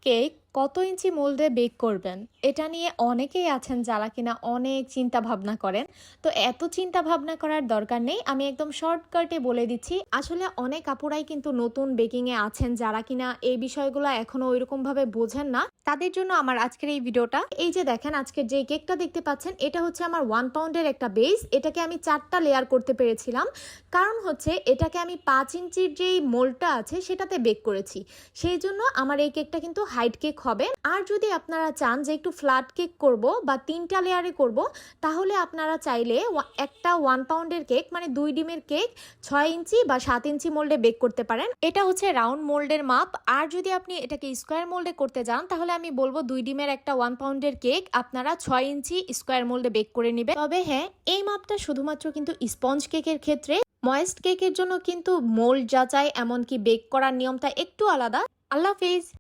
Cake কত ইঞ্চি মোল্ডে bake করবেন এটা নিয়ে অনেকেই আছেন যারা কিনা অনেক চিন্তা ভাবনা করেন। তো এত চিন্তা ভাবনা করার দরকার নেই, আমি একদম শর্টকাটে বলে দিচ্ছি। আসলে অনেক আপুরাই কিন্তু নতুন বেকিং এ আছেন যারা কিনা এই বিষয়গুলো এখনো ওইরকম ভাবে বোঝেন না, তাদের জন্য আমার আজকের এই ভিডিওটা। এই যে দেখেন, আজকের যে কেকটা দেখতে পাচ্ছেন এটা হচ্ছে আমার 1 পাউন্ডের একটা বেস। এটাকে আমি 4টা লেয়ার করতে পেরেছিলাম, কারণ হচ্ছে এটাকে আমি 5 ইঞ্চির যেই মোল্ডটা আছে সেটাতে বেক করেছি, সেই জন্য আমার এই কেকটা কিন্তু হাইট কেক হবে। আর যদি আপনারা চান যে একটু ফ্ল্যাট কেক করব বা 3টা লেয়ারে করব, তাহলে আপনারা চাইলে একটা 1 পাউন্ডের কেক মানে 2 ডিমের কেক 6 ইঞ্চি বা 7 ইঞ্চি মোল্ডে বেক করতে পারেন। এটা হচ্ছে রাউন্ড মোল্ডের মাপ। আর যদি আপনি এটাকে স্কোয়ার মোল্ডে করতে যান তাহলে আমি বলবো 2 ডিমের একটা 1 পাউন্ডের কেক আপনারা 6 ইঞ্চি স্কোয়ার মোল্ডে বেক করে নেবেন। তবে হ্যাঁ, এই মাপটা শুধুমাত্র কিন্তু স্পঞ্জ কেকের ক্ষেত্রে, ময়েস্ট কেকের জন্য কিন্তু মোল্ড যাচাই এমনকি বেক করার নিয়মটা একটু আলাদা। আল্লাহ হাফেজ।